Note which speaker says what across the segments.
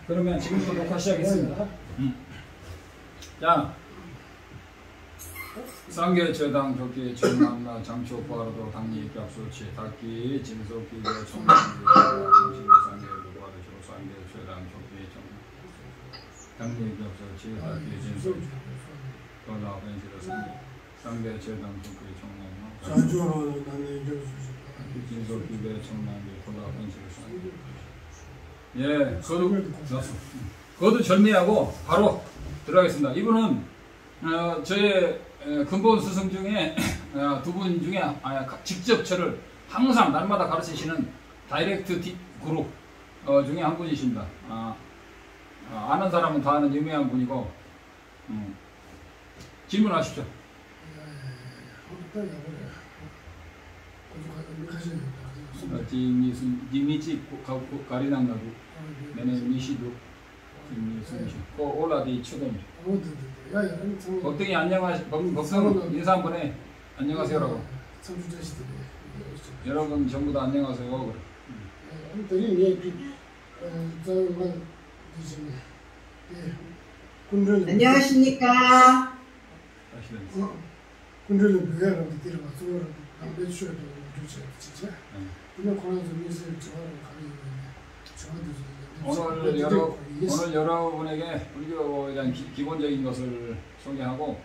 Speaker 1: 그러면 지금부터 녹화 시작했습니다. 자, 쌍계최당 조기 전남나 장초포하로도 당리 격수치 닭기 진속기 청남기 공식의 쌍계를 도와주시고 쌍계최당 조기 당리 격수치 닭기 진속 도나 변시로 쌍계최당 조기 청남나
Speaker 2: 장초로 당리 격수치
Speaker 1: 진속기 청남기 도나 변시로 예, 그것도 절미하고 바로 들어가겠습니다. 이분은 저의 근본 스승 중에 두 분 중에 직접 저를 항상 날마다 가르치시는 다이렉트 그룹 중에 한 분이십니다. 아는 사람은 다 아는 유명한 분이고 질문하십시오. 디미치 가리낭나도 내내 미시도 올라디 추동 법등이 법등 인사 한 번 해. 안녕하세요라고. 여러분 전부 다 안녕하세요.
Speaker 3: 안녕하십니까.
Speaker 1: 오늘 여러분에게 불교에 대한 기본적인 것을 소개하고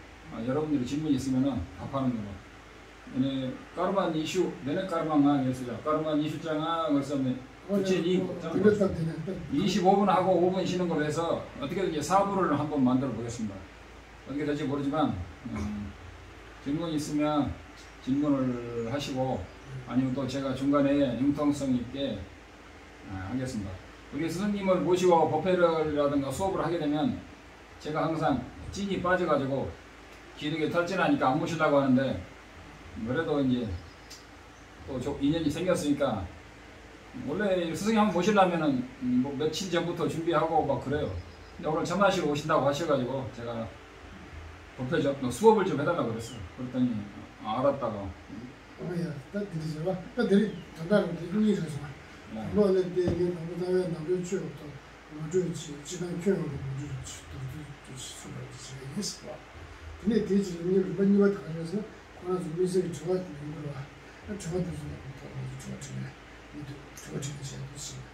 Speaker 1: 여러분들이 질문이 있으면 답하는 거로. 까르만 이슈, 내내 까르만강 했으죠. 까르만 이슈장아 벌써 부채니 25분 하고 5분 쉬는 걸로 해서 어떻게든 이제 4부를 한번 만들어 보겠습니다. 어떻게 될지 모르지만 질문 있으면 질문을 하시고 아니면 또 제가 중간에 융통성 있게 하겠습니다. 우리 스승님을 모시고 법회라든가 수업을 하게 되면 제가 항상 찐이 빠져가지고 기르게 탈진하니까 안 모시려고 하는데 그래도 이제 또 인연이 생겼으니까 원래 스승님 한번 모시려면은 뭐 며칠 전부터 준비하고 막 그래요. 근데 오늘 천만씩 오신다고 하셔가지고 제가 법회 수업을 좀 해달라고 그랬어요. 그랬더니 알았다고.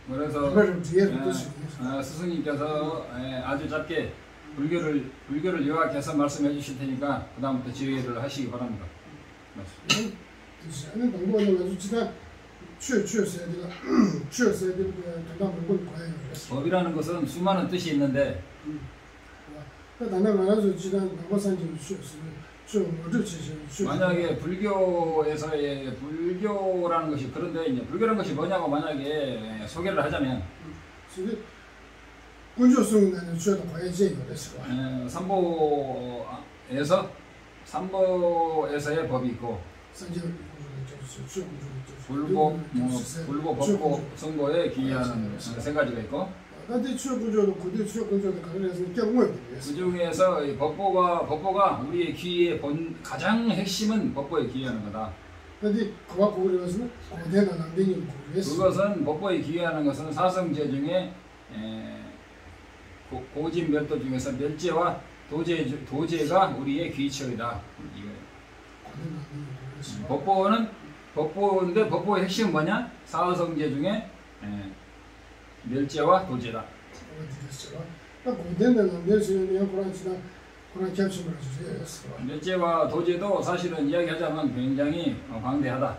Speaker 1: 그래서 스승님께서 아주 짧게 불교를 요약해서 말씀해 주실 테니까 그 다음부터 지휘를 하시기 바랍니다. 법이라는 것은 수많은 뜻이 있는데 만약에 불교에서의 불교라는 것이 그런데 이제 불교라는 것이 뭐냐고 만약에 소개를 하자면 삼보에서의 법이 있고 불보, 법보, 성보에 기이하는 세 가지가 있고 그 중에서 법보가 우리의 기의의 가장 핵심은 법보에 기이하는 거다. 그것은 법보에 기이하는 것은 사성제 중에 고진 멸도 중에서 멸제와 도제가 우리의 귀처이다. 법보인데 법보의 핵심은 뭐냐? 사성제 중에 멸제와 도제다. 멸제와 도제도 사실은 이야기하자면 굉장히 방대하다.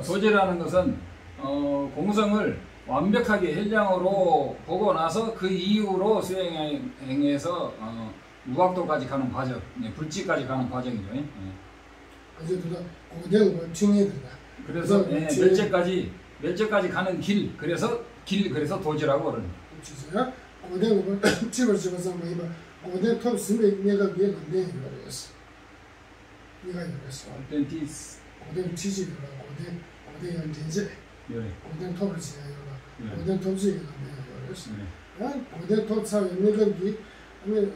Speaker 1: 도제라는 것은 공성을 완벽하게 현량으로 보고 나서 그 이후로 수행해서 무각도까지 가는 과정, 불지까지 가는 과정이죠. 그래서 멸제까지 가는 길, 그래서 도제라고 그러는 거예요.
Speaker 2: 그랬어.
Speaker 1: 네.
Speaker 2: 그냥 고대 토사 연예경기 아니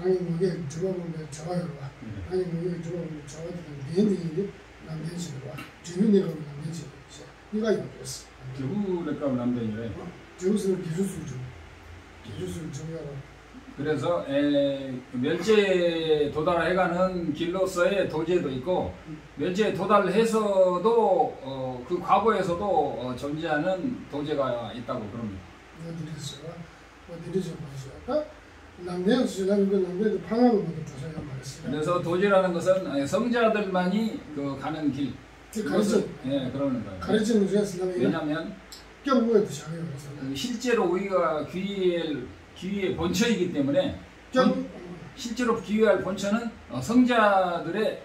Speaker 2: 아니 뭐게 저거는 저거요 봐. 아니 뭐게 저거는 저거는 내년이 남대지로 봐. 주민이가 남대지. 이거 이거였어.
Speaker 1: 겨울에가 남대니래.
Speaker 2: 저것은 기술수죠. 기술수 정리하라.
Speaker 1: 그래서 멸지에 도달해가는 길로서의 도제도 있고 멸지에 도달해서도 그 과거에서도 존재하는 도제가 있다고 그럽니다.
Speaker 2: 어디서 아까 남대에서 지나는 그 남대도 방황을 모두 조사해 말했어요.
Speaker 1: 그래서 도제라는 것은 성자들만이 그 가는 길.
Speaker 2: 가르쳐.
Speaker 1: 예, 그러는 거예요.
Speaker 2: 가르치는 중에서
Speaker 1: 왜냐하면
Speaker 2: 경우에도 작아요.
Speaker 1: 실제로 우리가 귀의 본처이기 때문에 실제로 귀할 본처는 성자들의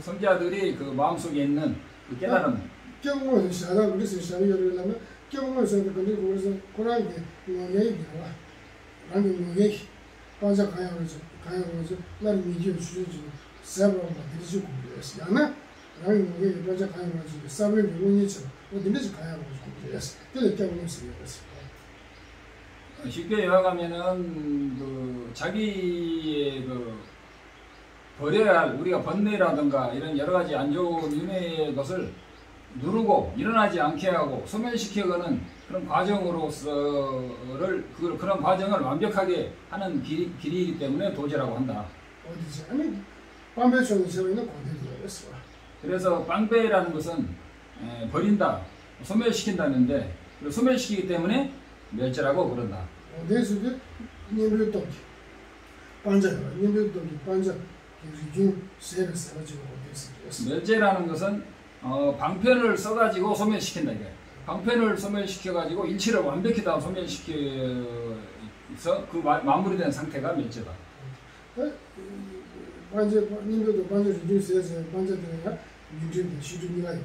Speaker 1: 성자들이 그 마음속에 있는 그 깨달음.
Speaker 2: 경우에도 시작하다 그래서 시작을 하려면 경우에서 그래서 고라게 얘기가 라는 얘기 반자 가야로서 나는 미디어 주제지 세브로 만들지 공부했어. 야나 라는 얘기 반자 가야로서 사브를 용이죠. 어디든지 가야로서 공부했어. 그게 경우에서 얘기했어.
Speaker 1: 쉽게 요약하면은 그 자기의 그 버려야 할 우리가 번뇌라든가 이런 여러 가지 안 좋은 윤회의 것을 누르고 일어나지 않게 하고 소멸시켜가는 그런 과정으로서를 그런 과정을 완벽하게 하는 길이기 때문에 도제라고 한다.
Speaker 2: 어디지? 아니 빵배처럼 세워 있는 고대도였어.
Speaker 1: 그래서 빵배라는 것은 버린다, 소멸시킨다는데 소멸시키기 때문에 멸제라고 그런다.
Speaker 2: 어디서도 님들도 반자요. 님들도 반자 기준 세를 써가지고 어디서
Speaker 1: 멸제라는 것은 방편을 써가지고 소멸시킨다 이게. 방편을 소멸시켜가지고 일체를 완벽히 다 소멸시켜서 그 마무리된 상태가 멸제다.
Speaker 2: 반자 님들도 반자 기준 세에서 반자들이야 민주주의 시주니가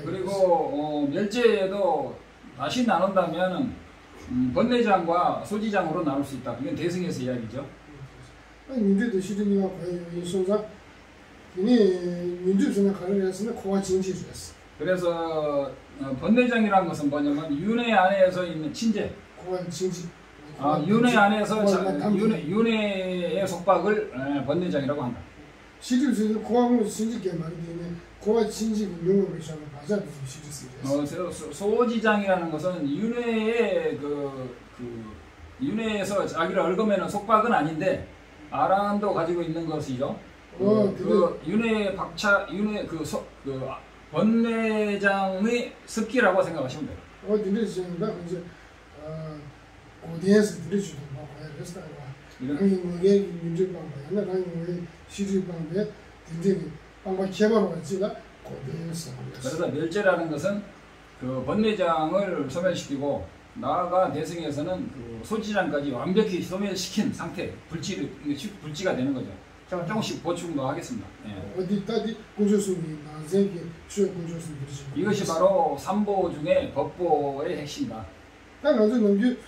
Speaker 1: 그리고 멸제에도 다시 나눈다면은 번뇌장과 소지장으로 나눌 수 있다. 이건 대승에서 이야기죠.
Speaker 2: 민주주의 시주니가 과연 소자 이니 민주주의나 가능했으면 코와 진실이었어.
Speaker 1: 그래서 번뇌장이라는 것은 뭐냐면 윤회 안에서 있는 친제.
Speaker 2: 코와 진실.
Speaker 1: 윤회 안에서 윤회의 속박을 번뇌장이라고 한다.
Speaker 2: 시주는 코와 진실게 말이네. 코와 진실 용어를 해서 맞아 시주스.
Speaker 1: 소지장이라는 것은 윤회의 윤회에서 자기를 얽어매는 속박은 아닌데 아라한도 가지고 있는 것이죠. 윤회 박차 윤회 번뇌장의 습기라고 생각하시면 돼요.
Speaker 2: 들으시는가 이제 고대에서 들으시도 뭐 그랬어요. 이런 뭐게 민주방법이나 라는 뭐게 시주방법에 굉장히 방법 개발을 지가 고대에서.
Speaker 1: 그래서 멸제라는 것은 그 번뇌장을 소멸시키고 나아가 대승에서는 그 소지장까지 완벽히 소멸시킨 상태, 불지가 되는 거죠. 제가 조금씩 보충도 하겠습니다. 예.
Speaker 2: 어디까지 군주순이 난생기 수요 군주순
Speaker 1: 이것이 바로 삼보 중에 법보의 핵심이다.
Speaker 2: 딱 아주 넘기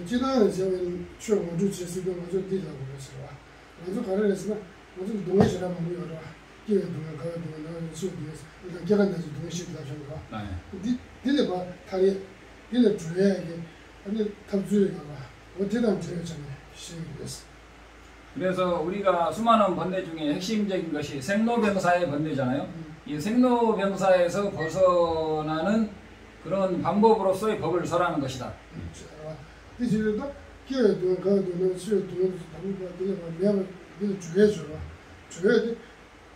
Speaker 2: 지난해 제가 수요 군주 제수도 아주 뒤라고 그랬어요. 아주 가르쳤으나 아주 동해시라는 거 여러 기회 동안 가야 되는 수요에서 일단 개간다지 동해시다 저거. 네. 뒤에 봐 다리 뒤에 주야게 아니 탑주가 어떻게 하면 되잖아요. 시행됐어.
Speaker 1: 그래서 우리가 수많은 번뇌 중에 핵심적인 것이 생로병사의 번뇌잖아요. 이 생로병사에서 벗어나는 그런 방법으로서의 법을 설하는 것이다.
Speaker 2: 그래서 기회도 가도 수요도 방법들이 매번 주해줘. 주해도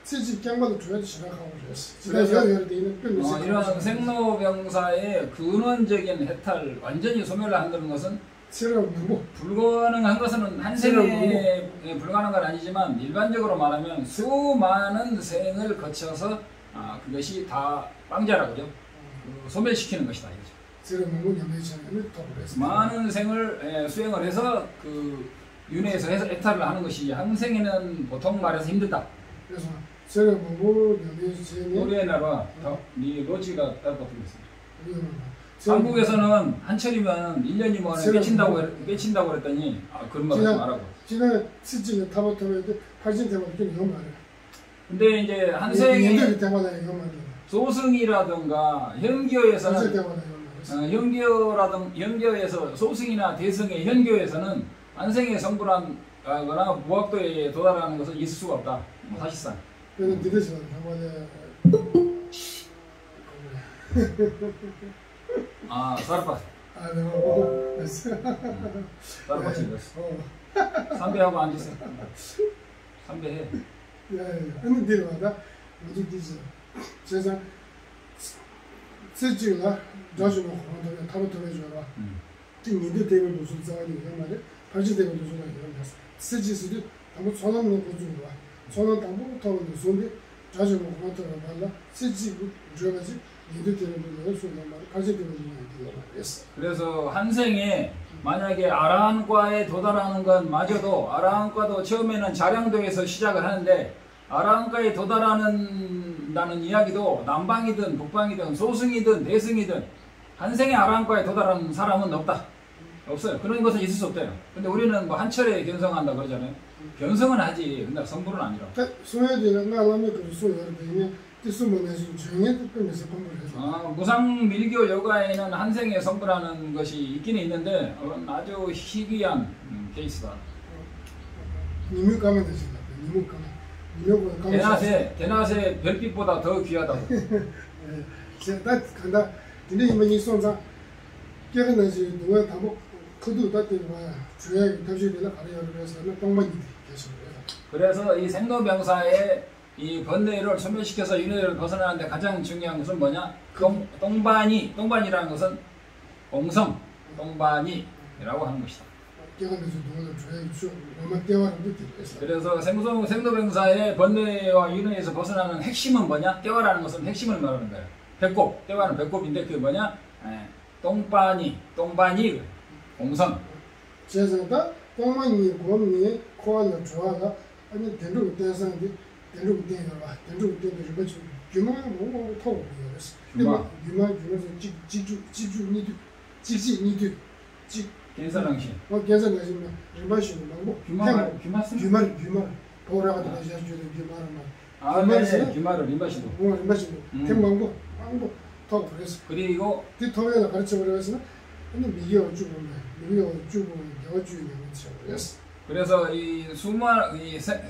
Speaker 2: 세지 경마도 주해도 지나가고 그랬어. 그래서
Speaker 1: 이런 생로병사의 근원적인 해탈 완전히 소멸하는 것은 불가능한 것은 한 생에 불가능한 건 아니지만 일반적으로 말하면 수많은 생을 거쳐서 그것이 다 빵자라고요. 소멸시키는 것이다 이거죠. 많은 생을 수행을 해서 그 윤회에서 해탈을 하는 것이 한 생에는 보통 말해서 힘들다.
Speaker 2: 그래서
Speaker 1: 우리의 나라 네 로지가 따로 있습니다. 한국에서는 한철이면 1년이면 깨친다고 그랬더니 그런 말 하지 말라고.
Speaker 2: 지난 시즌에 타버터면 80 대만 좀 이런 말이야.
Speaker 1: 근데 이제 한생의 소승이라든가 현기어에서는 현교에서 소승이나 대승의 현교에서는 한생의 성불하거나 무학도에 도달하는 것은 있을 수가 없다. 사실상.
Speaker 2: 그래서 디데시는 한번에
Speaker 1: 사르파.
Speaker 2: 내가 됐어.
Speaker 1: 사르파치 그랬어. 삼배하고 앉으세요. 삼배해.
Speaker 2: 하는 데마다 어디 디지. 세상 세지가 자주로 그런데 타로토에 줘라. 니들 때문에 무슨 자원이 이런 말이야. 발지 때문에 무슨 말이야. 세지스도 아무 전원은 고주고 와. 전원 당부 타로는 손데 자주로 그런데 말라. 세지 줘가지 니들 때문에 무슨 말. 발지 때문에 무슨 말이야.
Speaker 1: 그래서 한생에 만약에 아라한과에 도달하는 건 마저도 아라한과도 처음에는 자량도에서 시작을 하는데 아라한과에 도달하는다는 이야기도 남방이든 북방이든 소승이든 대승이든 한생의 아라한과에 도달하는 사람은 없다. 없어요. 그런 것은 있을 수 없대요. 근데 우리는 뭐 한철에 견성한다 그러잖아요. 견성은 하지. 근데 성불은 아니라.
Speaker 2: 소야되는 거 하면 그 소야되면 뜻수문에서 조용히 듣면서 공부를 해서.
Speaker 1: 무상 밀교 요가에는 한생에 성불하는 것이 있기는 있는데 아주 희귀한 케이스다.
Speaker 2: 니무 가면 되신다. 니무 가면.
Speaker 1: 대낮에 별빛보다 더 귀하다고.
Speaker 2: 제가 간다. 근데 이번이 손상 깨어나지 누가 다뭐 그도 다때가 주야에 탑시되나 가려를 해서는 똥만이 계십니다.
Speaker 1: 그래서 이 생로병사의 이 번뇌를 소멸시켜서 윤회를 벗어나는데 가장 중요한 것은 뭐냐? 똥반이라는 것은 공성, 똥반이라고 하는 것이다. 그래서 생로병사의 번뇌와 윤회에서 벗어나는 핵심은 뭐냐? 떼화라는 것은 핵심을 말하는 거예요. 배꼽, 떼화는 배꼽인데 그게 뭐냐? 똥반이, 공성.
Speaker 2: 제가 똥반이 곰니 코알라 좋아가 아니 대륙 대상인데 대륙 대가 대륙 대도 좀 규모가 너무 타고 그랬어. 규모 규모에서 직주
Speaker 1: 계산항시.
Speaker 2: 계산항시 리마시는 뭐고 규모 보라가 다시 해주는 규모만.
Speaker 1: 규모를 리마시도.
Speaker 2: 리마시도. temang고 타고 그랬어.
Speaker 1: 그리고
Speaker 2: 뒤토에다 가르쳐 버려서 근데 미겨 주고 여주는 그랬어.
Speaker 1: 그래서 이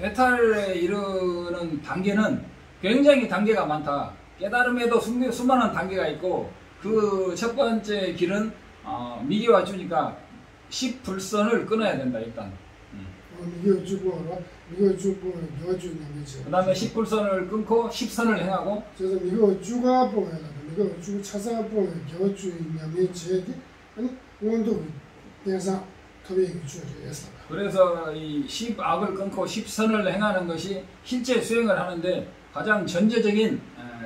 Speaker 1: 해탈에 이르는 단계는 굉장히 단계가 많다. 깨달음에도 수많은 단계가 있고 그 첫 번째 길은 미기와 주니까 10불선을 끊어야 된다 일단.
Speaker 2: 미겨 주고 여주는 거지.
Speaker 1: 그다음에 10불선을 끊고 10선을 행하고.
Speaker 2: 그래서 미겨 주가 보면 미겨 주 차사 보면 여주냐면 제디 아니 원도 대상 토비에 주어졌어.
Speaker 1: 그래서 이 10악을 끊고 10선을 행하는 것이 실제 수행을 하는데 가장 전제적인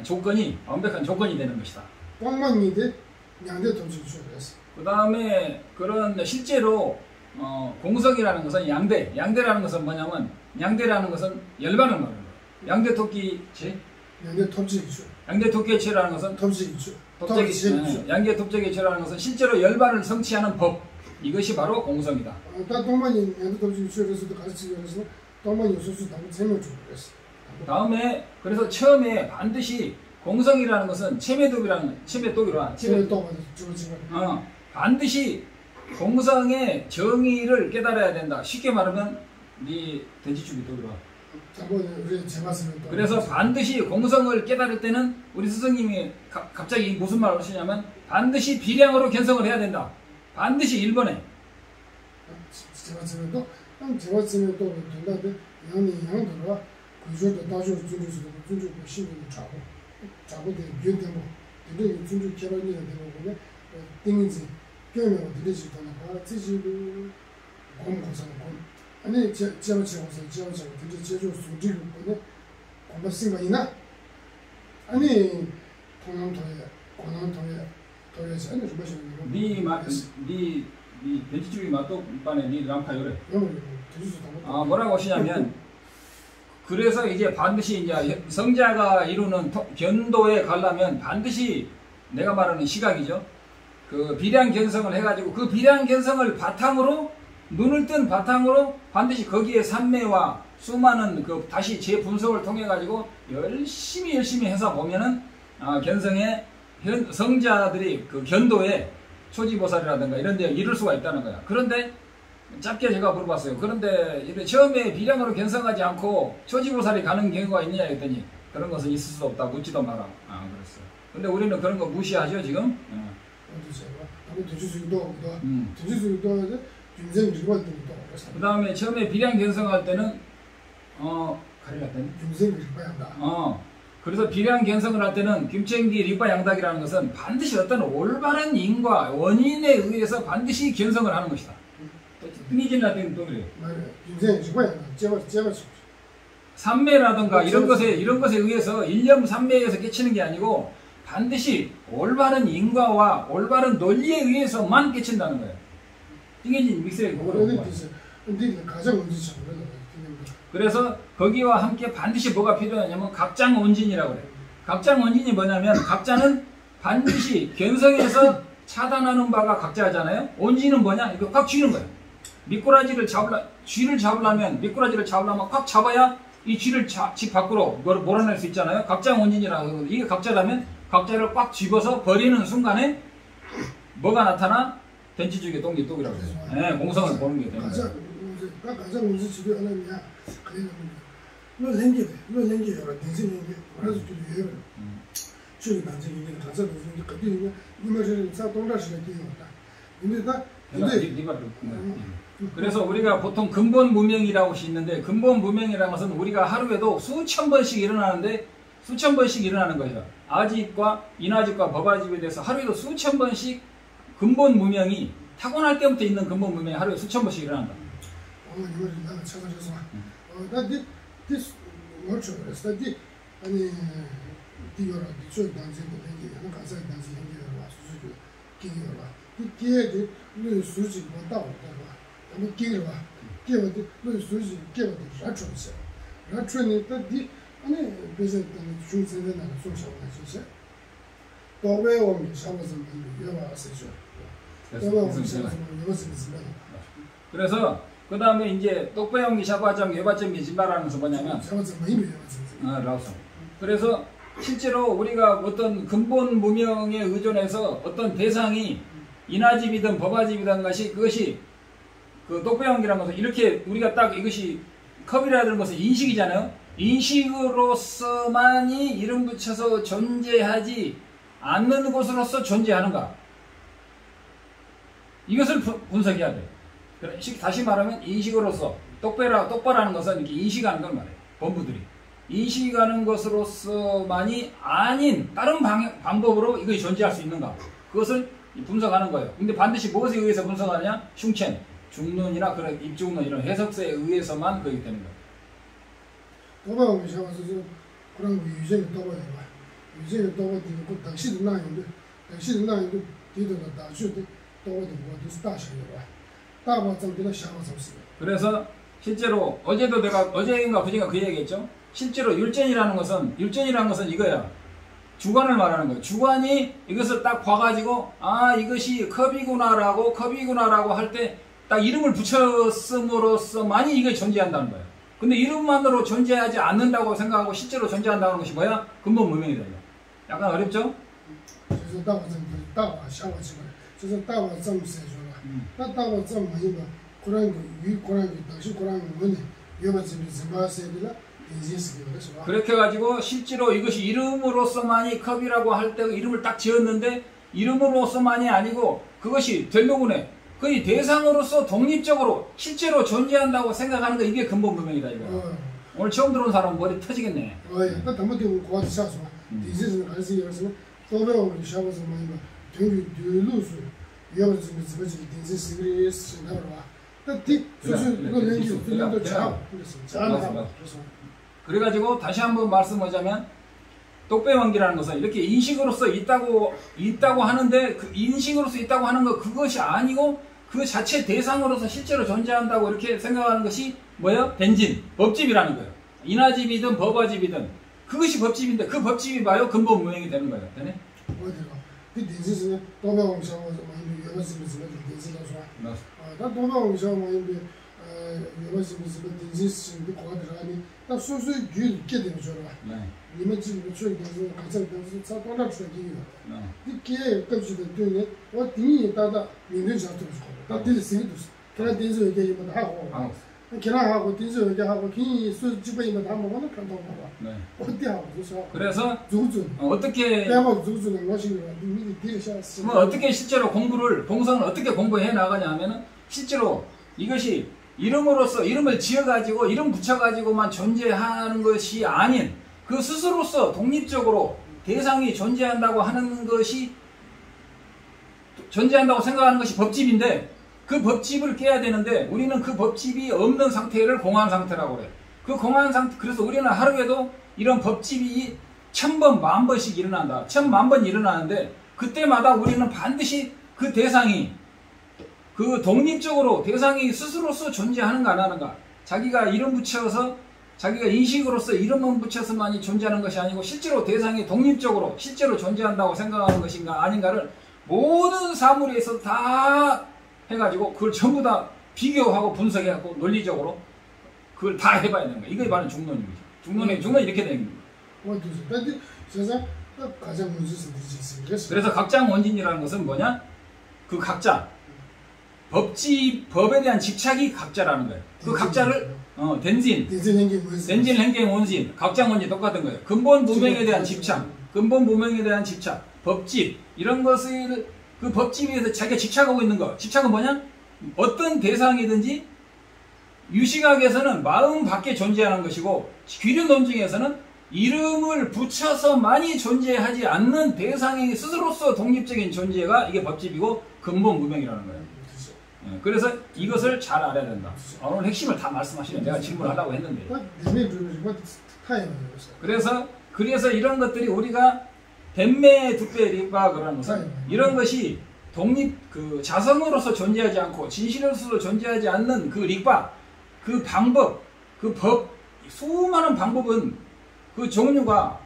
Speaker 1: 조건이 완벽한 조건이 되는 것이다.
Speaker 2: 꽝만이데 양대 동시 주어졌어.
Speaker 1: 그 다음에 그런 실제로 공성이라는 것은 양대라는 것은 뭐냐면 양대라는 것은 열반을 말하는 거예요. 양대토끼체. 양대토끼체라는 것은 양대토끼체라는 것은 실제로 열반을 성취하는 법. 이것이 바로 공성이다.
Speaker 2: 똥만이 양대토끼 주어져서도 가르치면서 똥만이 소수 당고 설명 주고 그랬어.
Speaker 1: 다음에 그래서 처음에 반드시 공성이라는 것은 체매독이라 반드시 공성의 정의를 깨달아야 된다. 쉽게 말하면 네 돼지축이 독이라. 그래서 반드시 공성을 깨달을 때는 우리 스승님이 갑자기 무슨 말을 하시냐면 반드시 비량으로 견성을 해야 된다. 반드시 1번에.
Speaker 2: 제가 지면 또 된다는데 양들어와 그저도 다시 준주고 신경을 자고 되고 되게 준주 결혼이 되고 띵인지 교회가 들리지 않아. 지지도 공고선 아니 제가 들리 제주 수지를 보내 공부생 거 있나? 아니 도에서 아니 좀 보시는
Speaker 1: 네 돼지쪽이 맛도반에 네 람카 요래. 뭐라고 하시냐면 그래서 이제 반드시 이제 성자가 이루는 견도에 가려면 반드시 내가 말하는 시각이죠. 그 비량 견성을 해가지고 그 비량 견성을 바탕으로 눈을 뜬 바탕으로 반드시 거기에 삼매와 수많은 그 다시 재분석을 통해 가지고 열심히 해서 보면은 견성의 성자들이 그 견도에 초지보살이라든가 이런 데 이룰 수가 있다는 거야. 그런데 짧게 제가 물어봤어요. 그런데 처음에 비량으로 견성하지 않고 초지보살이 가는 경우가 있느냐 했더니 그런 것은 있을 수 없다. 묻지도 마라. 그랬어요. 근데 우리는 그런 거 무시하죠 지금. 그 다음에 처음에 비량 견성할 때는 그래서 비량 견성을 할 때는 김천기 리바양닥이라는 것은 반드시 어떤 올바른 인과 원인에 의해서 반드시 견성을 하는 것이다. 띵이진나 때는 또 그래요. 삼매라든가 이런 것에 의해서 일념 삼매에서 깨치는 게 아니고 반드시 올바른 인과와 올바른 논리에 의해서만 깨친다는 거예요. 띵이진 믹스에 그거를 그래서 거기와 함께 반드시 뭐가 필요하냐면 각장원진이라고 그래요. 각장원진이 뭐냐면 각자는 반드시 견성에서 차단하는 바가 각자잖아요. 원진은 뭐냐? 이거 꽉 쥐는 거예요. 미꾸라지를 잡으려면 꽉 잡아야 이 쥐를 집 밖으로 몰아낼 수 있잖아요. 각장원진이라고 하는 이게 각자라면 각자를 꽉 쥐어서 버리는 순간에 뭐가 나타나? 덴치주의 동기똑이라고 해요. 네, 공성을 보는 게 되는 거예요. 그래서 우리가 보통 근본 무명이라고 것이 있는데 근본 무명이라는 것은 우리가 하루에도 수천 번씩 일어나는데 수천 번씩 일어나는 거예요. 아집과 인아집과 법아집에 대해서 하루에도 수천 번씩 근본 무명이 타고날 때부터 있는 근본 무명이 하루에 수천 번씩 일어난다. 그래서 그 다음에 이제 똑배용기 샤바점 예바점 미진바라는 것은 뭐냐면 그래서 실제로 우리가 어떤 근본 무명에 의존해서 어떤 대상이 인화집이든 법화집이든 그것이 그 똑배용기라는 것은 이렇게 우리가 딱 이것이 컵이라는 것은 인식이잖아요. 인식으로서만이 이름 붙여서 존재하지 않는 것으로서 존재하는가? 이것을 분석해야 돼요. 다시 말하면 인식으로서 똑바라는 것은 이렇게 인식하는 걸 말해요. 본부들이 인식하는 것으로서만이 아닌 다른 방법으로 이것이 존재할 수 있는가? 그것을 분석하는 거예요. 근데 반드시 무엇에 의해서 분석하느냐? 흉첸, 중론이나 그런 입중론 이런 해석서에 의해서만 그렇게 되는 거예요.
Speaker 2: 도바오미 샤와서 그런 거 유전이 도바야. 유전이 도바되고 당시도 나는데 뒤도다 다주도 도바도 뭐도 스타셔요.
Speaker 1: 그래서 실제로 어제인가 그제가 그 얘기했죠. 실제로 율전이라는 것은 이거야. 주관을 말하는 거예요. 주관이 이것을 딱 봐가지고 이것이 컵이구나라고 할 때 딱 이름을 붙였음으로써만이 이게 존재한다는 거예요. 근데 이름만으로 존재하지 않는다고 생각하고 실제로 존재한다는 것이 뭐야? 근본 무명이다. 약간 어렵죠? 그렇게 해가지고 실제로 이것이 이름으로서만이 컵이라고 할 때 이름을 딱 지었는데 이름으로서만이 아니고 그것이 되려고 해. 거의 대상으로서 독립적으로 실제로 존재한다고 생각하는 거 이게 근본 무명이다 이거. 오늘 처음 들어온 사람은 머리 터지겠네. 그래가지고 다시 한번 말씀하자면 똑배왕기라는 것은 이렇게 인식으로서 있다고 하는데 그 인식으로서 있다고 하는 거 그것이 아니고 그 자체 대상으로서 실제로 존재한다고 이렇게 생각하는 것이 뭐예요? 덴진, 법집이라는 거예요. 인화집이든 법화집이든 그것이 법집인데 그 법집이 봐요 근본 무명이 되는 거예요. 되네?
Speaker 2: 이것이 무슨 디지스도 거들하니 딱 소소히 길 있게 되는 줄 알아.
Speaker 1: 네.
Speaker 2: 이면 지금 최근에 가장 사고나 추기요.
Speaker 1: 네.
Speaker 2: 이게 깜짝이야 되네. 와 뒤에 따다 민들 잡도 좋고. 다 들으시도. 그래 뒤에서 얘기 뭐 하고. 하고 뒤에서 얘기하고 기 수집에 다 먹으면 간다 봐.
Speaker 1: 네.
Speaker 2: 어디 하고
Speaker 1: 그래서
Speaker 2: 누구죠?
Speaker 1: 어떻게
Speaker 2: 내가 누구는 것이 미리 뒤에서
Speaker 1: 뭐 어떻게 실제로 봉성을 어떻게 공부해 나가냐면은 실제로 이것이 이름을 지어가지고 이름 붙여가지고만 존재하는 것이 아닌 그 스스로서 독립적으로 대상이 존재한다고 하는 것이 존재한다고 생각하는 것이 법집인데 그 법집을 깨야 되는데 우리는 그 법집이 없는 상태를 공한 상태라고 그래. 그 공한 상태, 그래서 우리는 하루에도 이런 법집이 1000번, 10,000번씩 일어난다. 1000,000번 일어나는데 그때마다 우리는 반드시 그 대상이 그 독립적으로 대상이 스스로서 존재하는가 안 하는가, 자기가 이름 붙여서 자기가 인식으로서 이름만 붙여서만이 존재하는 것이 아니고 실제로 대상이 독립적으로 실제로 존재한다고 생각하는 것인가 아닌가를 모든 사물에서 다 해가지고 그걸 전부 다 비교하고 분석해갖고 논리적으로 그걸 다 해봐야 되는 거야. 이게 바로 중론인 거죠. 중론이 이렇게 되는 거야. 그래서 각장 원진이라는 것은 뭐냐? 그 각자 법에 대한 집착이 각자라는 거예요. 그 각자를 덴진 행갱 원진, 각장 원진 똑같은 거예요. 근본 무명에 대한 집착, 법집 이런 것을 그 법집에 대해서 자기가 집착하고 있는 거. 집착은 뭐냐? 어떤 대상이든지 유시각에서는 마음 밖에 존재하는 것이고 귀륜 논증에서는 이름을 붙여서만이 존재하지 않는 대상이 스스로서 독립적인 존재가 이게 법집이고 근본 무명이라는 거예요. 그래서 이것을 잘 알아야 된다. 오늘 핵심을 다 말씀하시네. 내가 질문하려고 했는데. 그래서 이런 것들이 우리가 뱀매 득배 리바 그러는 것은 이런 것이 자성으로서 존재하지 않고 진실로서 존재하지 않는 그 리바, 그 방법, 그 법, 수많은 방법은 그 종류가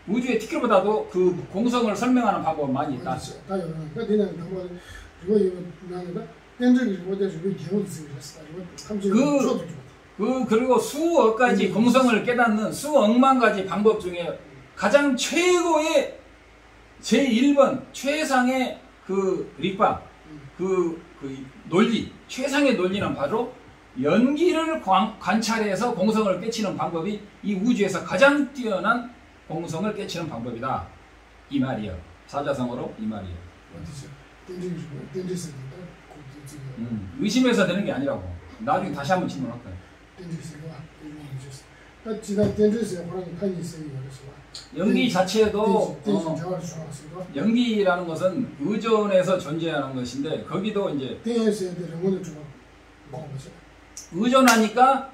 Speaker 1: 우주의 티끌보다도 그 공성을 설명하는 방법은 많이 있다. 그리고 수억 가지 공성을 깨닫는 수억만 가지 방법 중에 가장 최고의 제1번 최상의 그 리바, 그 논리, 최상의 논리는 바로 연기를 관찰해서 공성을 깨치는 방법이 이 우주에서 가장 뛰어난 공성을 깨치는 방법이다. 이 말이요. 사자성어로 이 말이요. 의심해서 되는 게 아니라고. 나중에 다시 한번 질문할 거예요. 연기 자체도 연기라는 것은 의존해서 존재하는 것인데 거기도 이제 의존하니까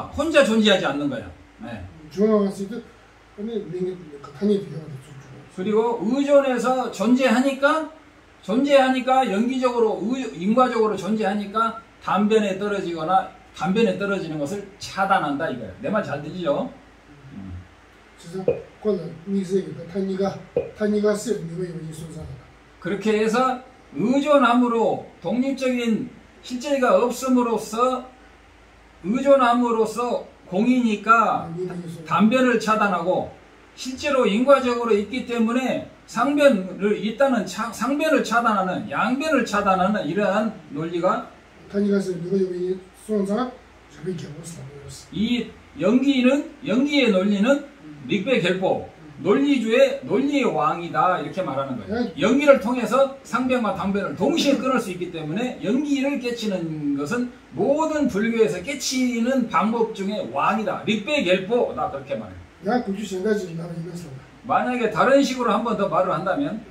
Speaker 1: 혼자 존재하지 않는 거야. 네. 그리고 의존해서 존재하니까 연기적으로 인과적으로 존재하니까 단변에 떨어지는 것을 차단한다 이거예요. 내 말 잘 들리죠? 그렇게 해서 의존함으로 독립적인 실제가 없음으로써 공이니까 단변을 차단하고 실제로 인과적으로 있기 때문에 상변을 차단하는 양변을 차단하는 이러한 논리가 이 연기의 논리는 믹배결법 논리의 왕이다 이렇게 말하는 거예요. 연기를 통해서 상변과 단변을 동시에 끊을 수 있기 때문에 연기를 깨치는 것은 모든 불교에서 깨치는 방법 중에 왕이다. 믹배결법다 그렇게 말해요. 만약에 다른 식으로 한 번 더 말을 한다면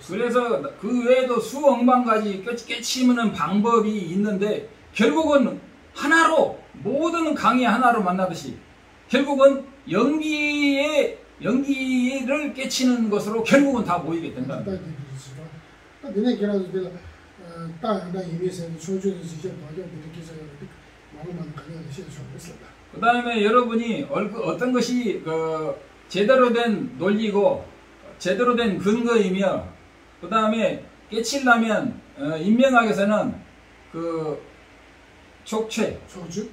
Speaker 1: 그래서 그 외에도 수억만 가지 깨치는 방법이 있는데 결국은 하나로 모든 강의 하나로 만나듯이 결국은 연기를 깨치는 것으로 결국은 다 모이게 된다. 그 다음에 여러분이 어떤 것이 제대로 된 논리고 제대로 된 근거이며 그 다음에 깨치려면 인명학에서는 그 촉체, 촉추,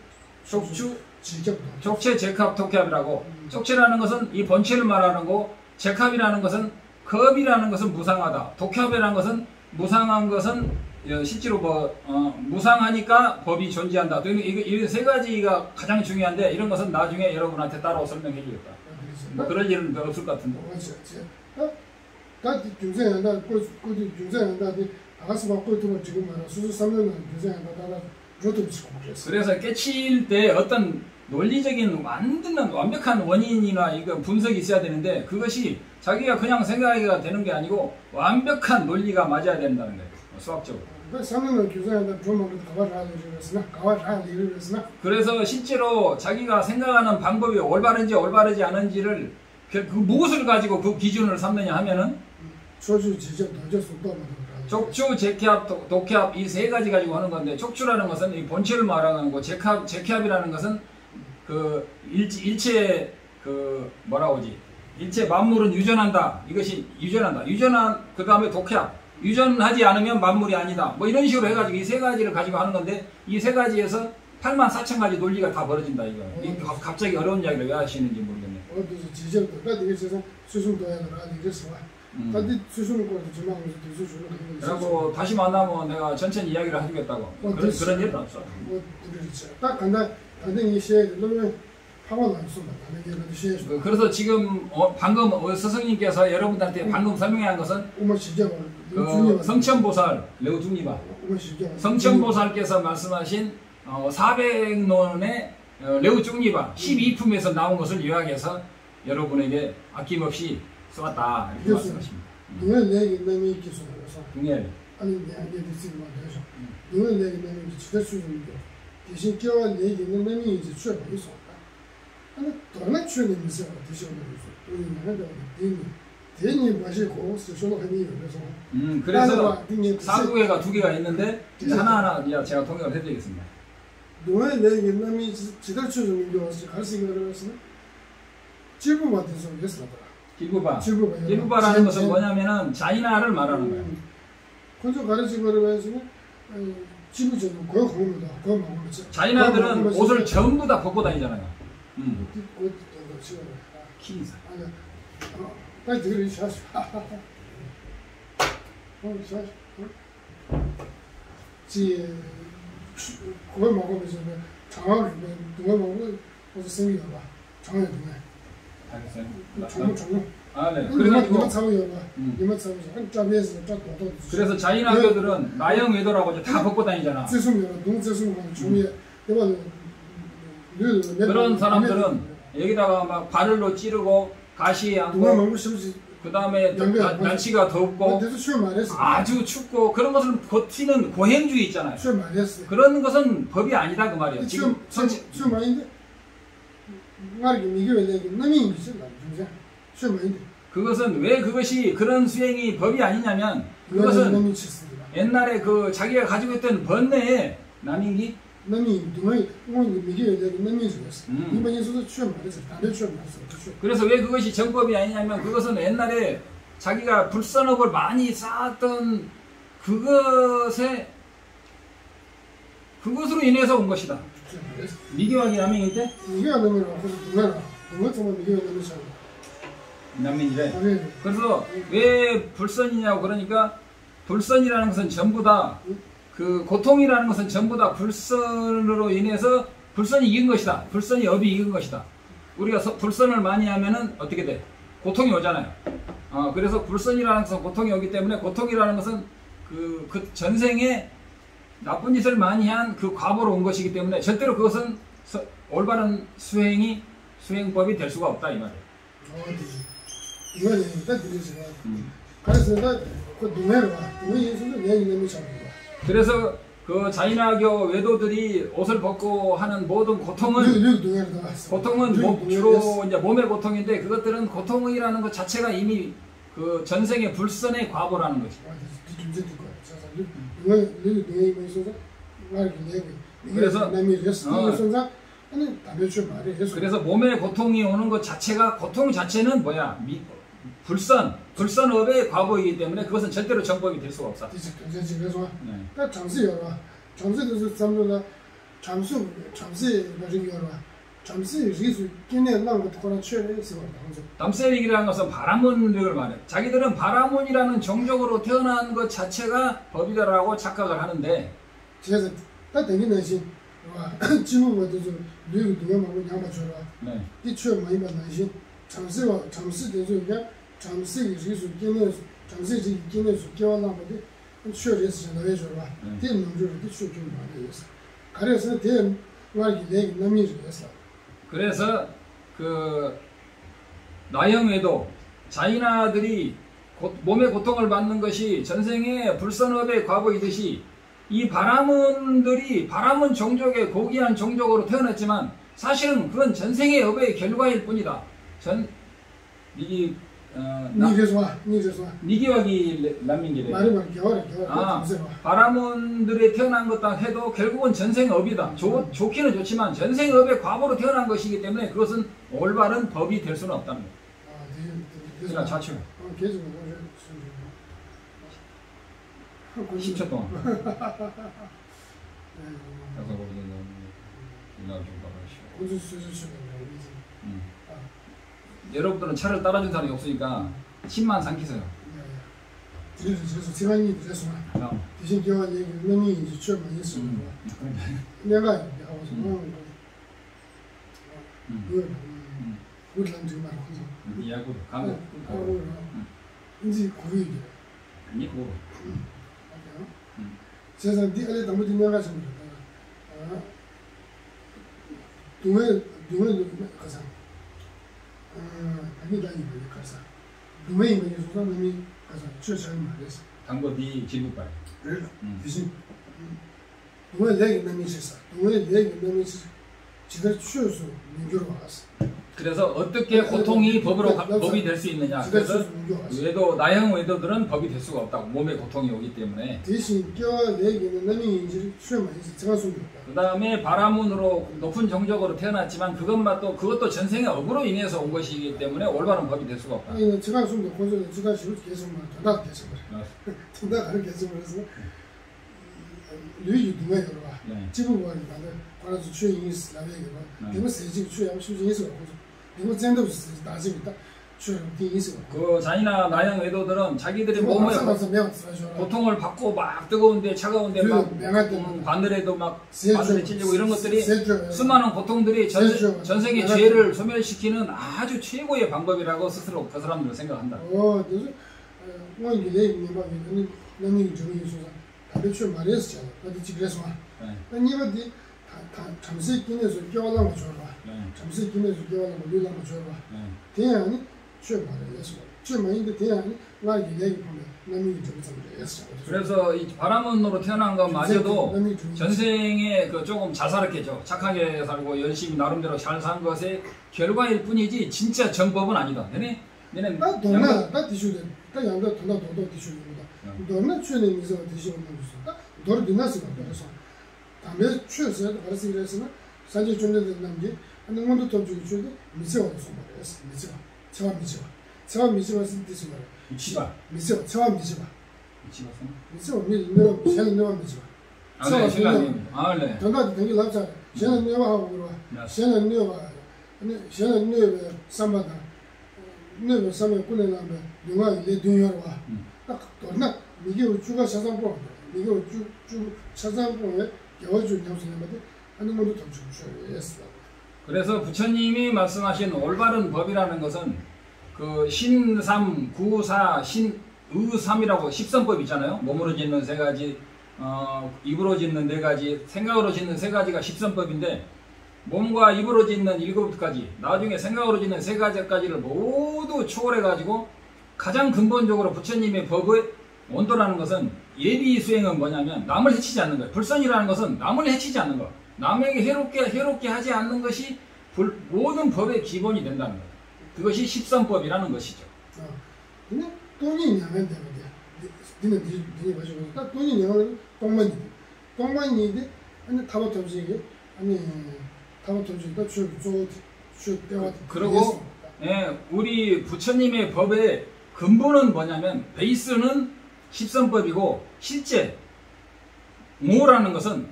Speaker 1: 촉체, zek합, 독합이라고. 촉체라는 것은 이 본체를 말하는 거고, zek합이라는 것은 겁이라는 것은 무상하다. 독합이라는 것은 무상한 것은 실제로 무상하니까 법이 존재한다. 이 세 가지가 가장 중요한데 이런 것은 나중에 여러분한테 따로 설명해 주겠다. 뭐 그럴 일은 없을 것 같은데.
Speaker 2: 다 경쟁한다. 그 경쟁한다. 아가스바 꼴통을 지금 말하 수수 3년은 경쟁한다.
Speaker 1: 그래서 깨칠 때 어떤 논리적인 완벽한 원인이나 이거 분석이 있어야 되는데 그것이 자기가 그냥 생각하기가 되는 게 아니고 완벽한 논리가 맞아야 된다는 거예요. 수학적으로. 그래서 실제로 자기가 생각하는 방법이 올바른지 올바르지 않은지를 그 무엇을 가지고 그 기준을 삼느냐 하면은 촉추, zek합, 독합 이 세 가지 가지고 하는 건데 촉추라는 것은 이 본체를 말하는 거고 zek합이라는 것은 그 일체 그 뭐라고 하지? 일체 만물은 유전한다. 이것이 유전한다. 그 다음에 독합. 유전하지 않으면 만물이 아니다. 뭐 이런 식으로 해가지고 이 세 가지를 가지고 하는 건데 이 세 가지에서 84,000가지 논리가 다 벌어진다 이거. 갑자기 어려운 이야기를 왜 하시는지 모르겠네. 그리고 다시 만나면 내가 전체는 이야기를 해주겠다고. 그런 일은 없어. 그래서 지금 방금 스승님께서 여러분들한테 방금 설명한 것은 그 성천보살 레오 중리바 성천보살께서 말씀하신 400논의 레오 중리바 12품에서 나온 것을 요약해서 여러분에게 아낌없이 써왔다 이렇게 말씀하십니다.
Speaker 2: 대신 교환 얘기는 놈이 이제 취업을 했어. 하나 더 취업을 했어. 대니 마시고 스스로 하니
Speaker 1: 그래서 사구회가 두 개가 있는데 하나하나 제가 통역을 해드리겠습니다.
Speaker 2: 노예 얘기 놈이 지달 취업을 이제 갈 수 있는 거라서 질부만 돼서 했어.
Speaker 1: 길부바라는 것은 뭐냐면은 자이나를 말하는 거예요.
Speaker 2: கொஞ்சம் 가르친 거를 해서는 지구적으로 거기입니다.
Speaker 1: 자이나들은 옷을 전부 다 벗고 다니잖아요. 키사.
Speaker 2: 빨리 들으셔. 그걸 먹으면서 장화를 누가 먹으면 어서 생기가 봐. 장화에 누가.
Speaker 1: 알겠어요. 네. 그래서 자인학교들은 나영 외도라고 다 벗고 다니잖아. 그런 사람들은 여기다가 막 발을로 찌르고 가시 안고 그 다음에 날씨가 덥고 아주 춥고 그런 것을 버티는 고행주의 있잖아요. 그런 것은 법이 아니다 그 말이에요. 지금 그것은 왜 그것이 그런 수행이 법이 아니냐면 그것은 옛날에 그 자기가 가지고 있던 번뇌에 남인기 그래서 왜 그것이 정법이 아니냐면 그것은 옛날에 자기가 불선업을 많이 쌓았던 그것으로 인해서 온 것이다. 미교학이 남인일 때? 남민이래. 그래서 왜 불선이냐고 그러니까 불선이라는 것은 전부 다 그 고통이라는 것은 전부 다 불선으로 인해서 불선이 이긴 것이다. 불선이 업이 이긴 것이다. 우리가 불선을 많이 하면은 어떻게 돼? 고통이 오잖아요. 그래서 불선이라는 것은 고통이 오기 때문에 고통이라는 것은 그 전생에 나쁜 짓을 많이 한 그 과보로 온 것이기 때문에 절대로 그것은 올바른 수행법이 될 수가 없다 이 말이에요. 그래서 그 자인화교 외도들이 옷을 벗고 하는 모든 고통은 주로 이제 몸의 고통인데 그것들은 고통이라는 것 자체가 이미 그 전생의 불선의 과보라는 거지. 그래서 몸에 고통이 오는 것 자체가 고통 자체는 뭐야? 불선업의 과보이기 때문에 그것은 절대로 정법이 될 수가 없어.
Speaker 2: 그래서
Speaker 1: 네.
Speaker 2: 나 잠시요. 잠시도 잠도나 잠수 가지고요. 잠시 리수 기내 나고 그런 취해서 방송.
Speaker 1: 담세릭이라는 것은 바라문력을 말해. 자기들은 바라문이라는 종족으로 태어난 것 자체가 법이다라고 착각을 하는데.
Speaker 2: 그래서 딱 되는 시 지금부터 좀 누구 누구하고 양마 줘라.
Speaker 1: 네.
Speaker 2: 이 취업 많이 받는 시 잠시 되죠. 이게 잠시 리수 기내 잠시 기내서 교환하는데 취업해서 나해 줘라. 대는 좀 취업 좀 많이 했어. 그래서 대는 말기 내 남이를 했어.
Speaker 1: 그래서 그 나형외도 자인아들이 몸의 고통을 받는 것이 전생에 불선업의 과보이듯이 이 바라문들이 바라문 종족의 고귀한 종족으로 태어났지만 사실은 그건 전생의 업의 결과일 뿐이다. 니기와기 남민기래. 바라문들이 태어난 것다 해도 결국은 전생업이다. 좋기는 좋지만 전생업의 과보로 태어난 것이기 때문에 그것은 올바른 법이 될 수는 없다는 거예요. 그러니까 자취. 10초 동안. 여러분들은 차를 따라준 사람이 없으니까 10만 삼키세요.
Speaker 2: 그래서 지난이 그래서 대신 교환 얘기 너무 이제 좀 많이 했어. 내가 하고서 우리 남자가 말하고
Speaker 1: 이야기도 가고
Speaker 2: 이제 고르게
Speaker 1: 아니 고르.
Speaker 2: 세상 네 알에 담을 내가 좀 동해 가서 아니 다니 가서 동해 있는 소상님이 가서 추천 말했어.
Speaker 1: 당고 네 지구발.
Speaker 2: 그래. 대신 동해 내게 남이 있었어. 동해 내게 남이 있었어. 지들 추여서 민교로 왔어.
Speaker 1: 그래서 어떻게 고통이 법이 될 수 있느냐. 그래서 외도 나형 외도들은 법이 될 수가 없다고. 몸에 고통이 오기 때문에.
Speaker 2: 대신 껴 내기는 남이 이제 추여만 해서 제가 숨겼다.
Speaker 1: 그 다음에 바라문으로 높은 종족으로 태어났지만 그것도 전생의 업으로 인해서 온 것이기 때문에 올바른 법이 될 수가 없다.
Speaker 2: 아니 제가 숨도 고소를 제가 지금 계속 전화 계속 전화 가는 계속 그래서 유이 누가 열어봐. 지금 뭐 관아서 추여이 있어 나에게 뭐 대부 세직 추여 수준이 있어. 이거 젠도 나지고 있다.
Speaker 1: 그 자이나 나형 외도들은 자기들이 몸에 고통을 받고 막 뜨거운데 차가운데 막 바늘에도 막 바늘에 찔리고 이런 것들이 수많은 고통들이 전생의 죄를 소멸시키는 아주 최고의 방법이라고 스스로 그 사람들은 생각한다.
Speaker 2: 그래서 뭐 이게 남이 저기 있어서 다들 좀 말했었잖아. 나도 그래서 아니면 잠시 기내서 껴와라고 줘봐. 잠시 기내서 껴와라고 놀라고 줘봐. 대안이 취업 말했어. 취업 말인데 대안이 나 얘기 보면 남이 좀 했어.
Speaker 1: 그래서 이 바라문으로 태어난 것마저도 전생에 그 조금 잘 살았겠죠. 착하게 살고 열심히 나름대로 잘 산 것의 결과일 뿐이지 진짜 정법은 아니다. 얘네
Speaker 2: 나 디슈데. 나 양가 도도 디슈입니다. 너는 취업에 미서 디슈는 무슨 너를 빛났어. 그래서 담배 취업해서 가르치 그래서는 사실 존재된 남기 하는 것도 더 주기 주는데 미세가 무슨 말이었어. 저와 미세가 쓴 뜻이 뭐야?
Speaker 1: 미치바.
Speaker 2: 미세가 저와 미세가.
Speaker 1: 미치바
Speaker 2: 미세가 쟤는 내가 미세가.
Speaker 1: 네.
Speaker 2: 전화도 되게 납작. 쟤는 내가 하고 그러와. 쟤는 내가 삼바다. 내가 삼에 꾸내려면 영화 내 동요로 와. 딱 돌나 이게 우주가 사상법. 이게 우주 사상법에 여주 형성인데 하는 것도 더 주셔야겠어.
Speaker 1: 그래서 부처님이 말씀하신 올바른 법이라는 것은 그 신삼, 구사, 신의삼이라고 십선법 있잖아요. 몸으로 짓는 세 가지, 입으로 짓는 네 가지, 생각으로 짓는 세 가지가 십선법인데 몸과 입으로 짓는 7가지, 나중에 생각으로 짓는 3가지를 모두 초월해가지고 가장 근본적으로 부처님의 법의 원도라는 것은 예비 수행은 뭐냐면 남을 해치지 않는 거예요. 불선이라는 것은 남을 해치지 않는 거. 남에게 해롭게 하지 않는 것이 모든 법의 기본이 된다는 거예요. 그것이 십선법이라는 것이죠.
Speaker 2: 근데 돈이 양면 되는데, 니네 보시고 딱 돈이 양면 똥만인데, 아니 타바tom식이 아니 타바tom식이 또 주 대화.
Speaker 1: 그리고 예, 우리 부처님의 법의 근본은 뭐냐면 베이스는 십선법이고 실제 옹호라는 것은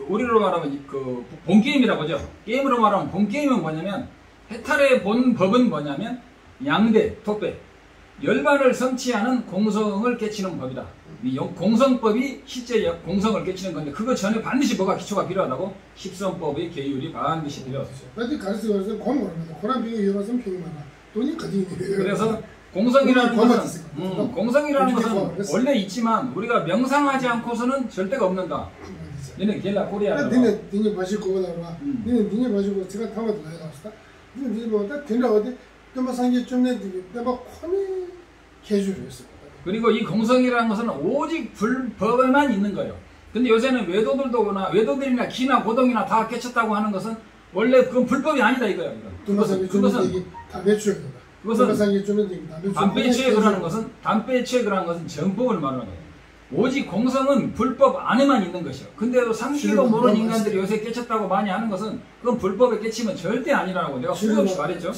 Speaker 1: 우리로 말하면 그 본게임이라고 하죠. 게임으로 말하면 본게임은 뭐냐면 해탈의 본 법은 뭐냐면 양대, 톡배, 열반을 성취하는 공성을 깨치는 법이다. 이 공성법이 실제 공성을 깨치는 건데 그거 전에 반드시 뭐가 기초가 필요하다고? 십선법의 계율이 반드시 필요하다.
Speaker 2: 어디 가르쳐서 공부합니다. 고난 비교 여러선 평이마다 돈이 거든요.
Speaker 1: 그래서 공성이라는 것은 공성이라는 것은 원래 있지만 우리가 명상하지 않고서는 절대가 없는다. 너는 겔라 코리아라고.
Speaker 2: 니네 마시고 오다가 니네 마시고 제가 타마도 나야 갔다. 니네 뭐딱 된다 어디 또 상계 좀 내지 내가 코니 개주를 했어.
Speaker 1: 그리고 이 공성이라는 것은 오직 불법에만 있는 거예요. 근데 요새는 외도들이나 기나 고동이나 다 깨쳤다고 하는 것은 원래 그건 불법이 아니다 이거야. 그것은
Speaker 2: 담배 취해야 된다.
Speaker 1: 그것은 담배 취해라는 것은 정법을 말하는 거예요. 오직 공성은 불법 안에만 있는 것이요. 근데 상기도 모르는 인간들이 요새 깨쳤다고 많이 하는 것은 그건 불법에 깨치면 절대 아니라고 내가 후없이 말했죠.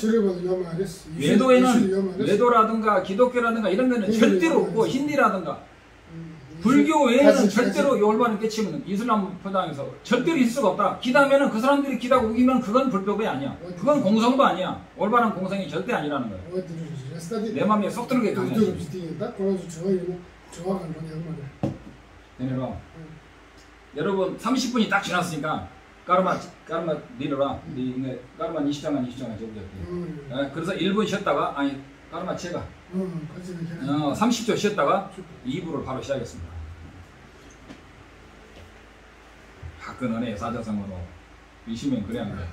Speaker 1: 외도라든가 기독교라든가 이런 데는 절대로 없고 힌디라든가 불교 외에는 절대로 올바른 깨치면 이슬람 포장에서 절대로 있을 수가 없다. 기다면은 그 사람들이 기다고 우기면 그건 불법이 아니야. 그건 공성도 아니야. 올바른 공성이 절대 아니라는 거예요. 내 마음에 쏙 들게 강해야지. 여러분 30분이 딱 지났으니까 까르마 니르라 까르마 20장만 적어줄게요. 그래서 1분 쉬었다가 까르마 제가 30초 쉬었다가 2부를 바로 시작했습니다. 화끈하네 사자성어로 20명 그래 안 돼.